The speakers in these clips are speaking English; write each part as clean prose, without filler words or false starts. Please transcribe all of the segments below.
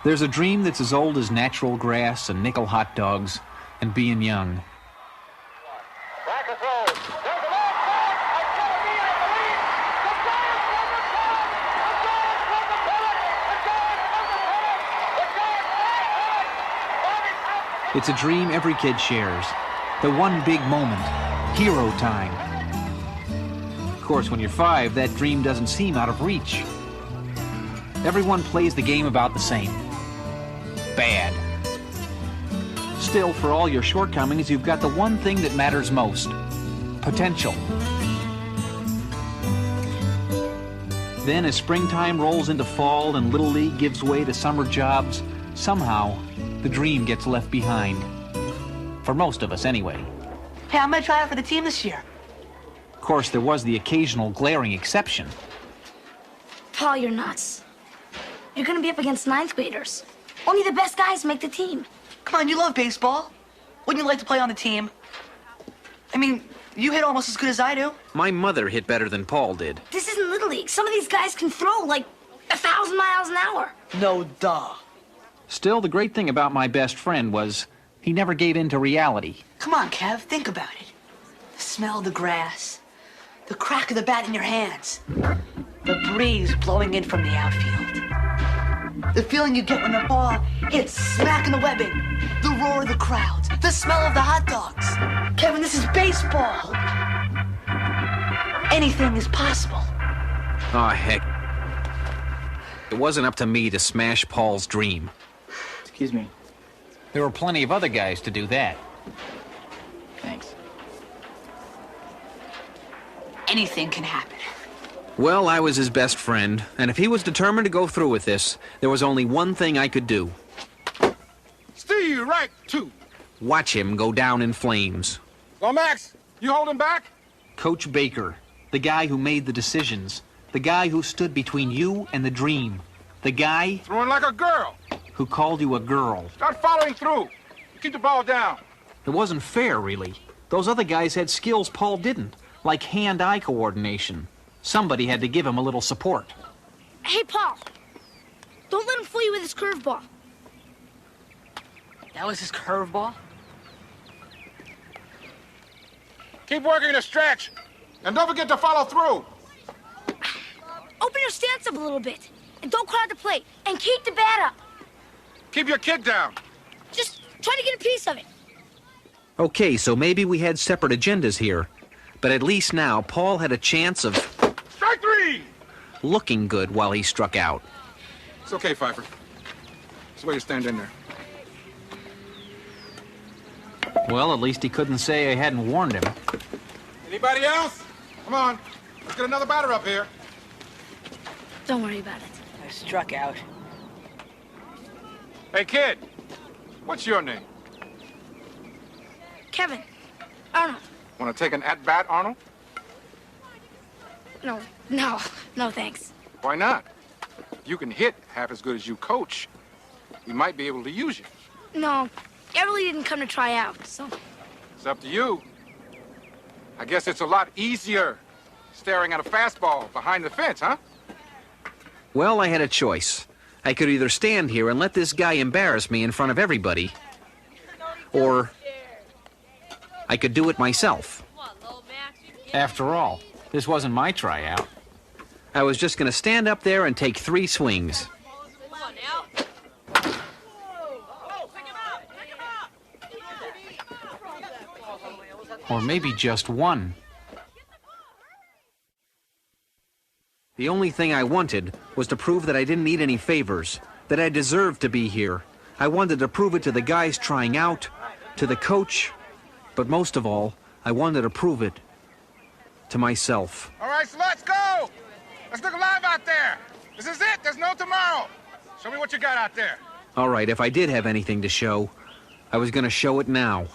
There's a dream that's as old as natural grass and nickel hot dogs and being young. It's a dream every kid shares. The one big moment, hero time. Of course, when you're 5, that dream doesn't seem out of reach. Everyone plays the game about the same. Bad. Still, for all your shortcomings, you've got the one thing that matters most. Potential. Then, as springtime rolls into fall and Little League gives way to summer jobs, somehow, the dream gets left behind. For most of us, anyway. Hey, I'm gonna try out for the team this year. Of course, there was the occasional glaring exception. Paul, you're nuts. You're gonna be up against 9th graders. Only the best guys make the team. Come on, you love baseball. Wouldn't you like to play on the team? I mean, you hit almost as good as I do. My mother hit better than Paul did. This isn't Little League. Some of these guys can throw like 1,000 miles an hour. No duh. Still, the great thing about my best friend was he never gave in to reality. Come on, Kev, think about it. The smell of the grass, the crack of the bat in your hands, the breeze blowing in from the outfield, the feeling you get when the ball hits smack in the webbing, the roar of the crowds, the smell of the hot dogs. Kevin, this is baseball. Anything is possible. Oh, heck. It wasn't up to me to smash Paul's dream. Excuse me. There were plenty of other guys to do that. Thanks. Anything can happen. Well, I was his best friend, and if he was determined to go through with this, there was only one thing I could do. Steve, right, 2. Watch him go down in flames. Lomax, you holding back? Coach Baker, the guy who made the decisions, the guy who stood between you and the dream, the guy Throwing like a girl. who called you a girl. Start following through. Keep the ball down. It wasn't fair, really. Those other guys had skills Paul didn't, like hand-eye coordination. Somebody had to give him a little support. Hey, Paul. Don't let him fool you with his curveball. That was his curveball? Keep working the stretch. And don't forget to follow through. Open your stance up a little bit. And don't crowd the plate. And keep the bat up. Keep your kick down. Just try to get a piece of it. Okay, so maybe we had separate agendas here. But at least now, Paul had a chance of Strike 3! looking good while he struck out. It's okay, Pfeiffer. That's why you stand in there. Well, at least he couldn't say I hadn't warned him. Anybody else? Come on. Let's get another batter up here. Don't worry about it. I struck out. Hey, kid. What's your name? Kevin. Arnold. Want to take an at-bat, Arnold? No, thanks. Why not? You can hit half as good as you coach. We might be able to use you. No, I really didn't come to try out, so... It's up to you. I guess it's a lot easier staring at a fastball behind the fence, huh? Well, I had a choice. I could either stand here and let this guy embarrass me in front of everybody, or I could do it myself. After all, this wasn't my tryout. I was just going to stand up there and take 3 swings. Or maybe just 1. The only thing I wanted was to prove that I didn't need any favors, that I deserved to be here. I wanted to prove it to the guys trying out, to the coach, but most of all, I wanted to prove it to myself. All right, so let's go. Let's look alive out there. This is it. There's no tomorrow. Show me what you got out there. All right, if I did have anything to show, I was going to show it now.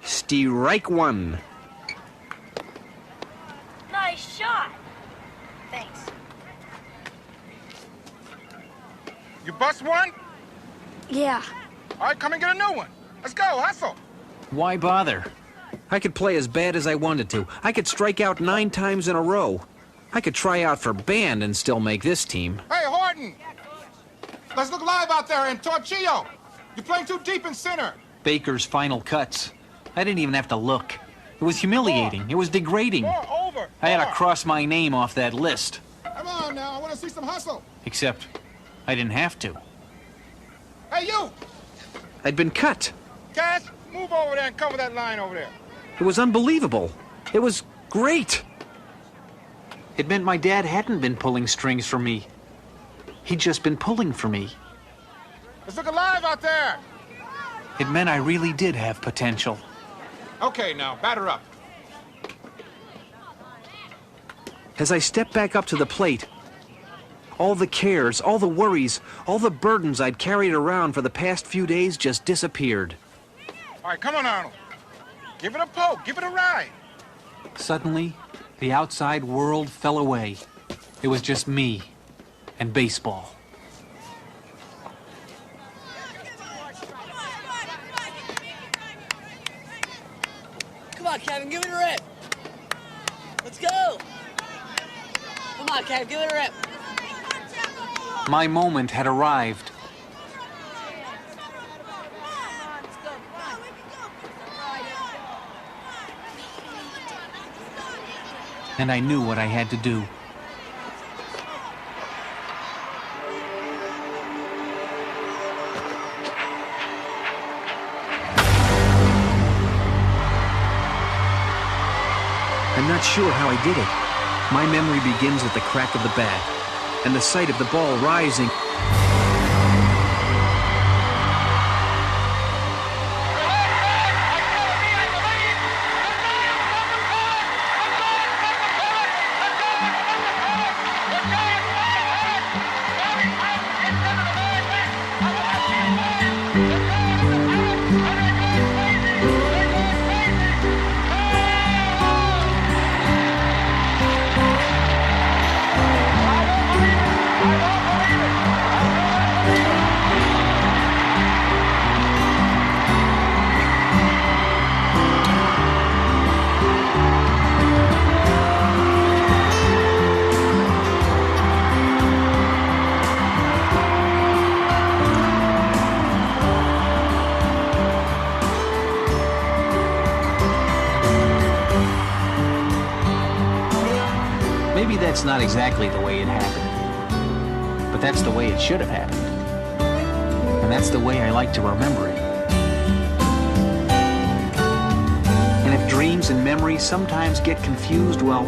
Strike 1. Nice shot. Thanks. You bust one, Yeah. All right, come and get a new one. Let's go, hustle. Why bother? I could play as bad as I wanted to. I could strike out 9 times in a row. I could try out for band and still make this team. Hey, Horton. Let's look live out there in Torchillo. You're playing too deep in center. Baker's final cuts. I didn't even have to look. It was humiliating. It was degrading. More over. I had to More. cross my name off that list. Come on now, I want to see some hustle. Except, I didn't have to. Hey, you! I'd been cut. Cash, move over there and cover that line over there. It was unbelievable. It was great. It meant my dad hadn't been pulling strings for me. He'd just been pulling for me. Let's look alive out there. It meant I really did have potential. Okay, now, batter up. As I stepped back up to the plate, all the cares, all the worries, all the burdens I'd carried around for the past few days just disappeared. All right, come on, Arnold. Give it a poke, give it a ride. Suddenly, the outside world fell away. It was just me and baseball. Come on, Kevin, give it a rip. Let's go. Come on, Kevin, give it a rip. My moment had arrived. And I knew what I had to do. I'm not sure how I did it. My memory begins at the crack of the bat and the sight of the ball rising. Maybe that's not exactly the way it happened, but that's the way it should have happened. And that's the way I like to remember it. And if dreams and memories sometimes get confused, well,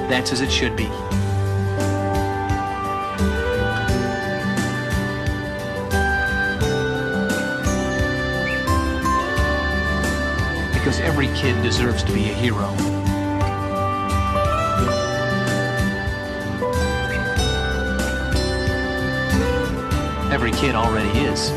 that's as it should be. Because every kid deserves to be a hero. Every kid already is.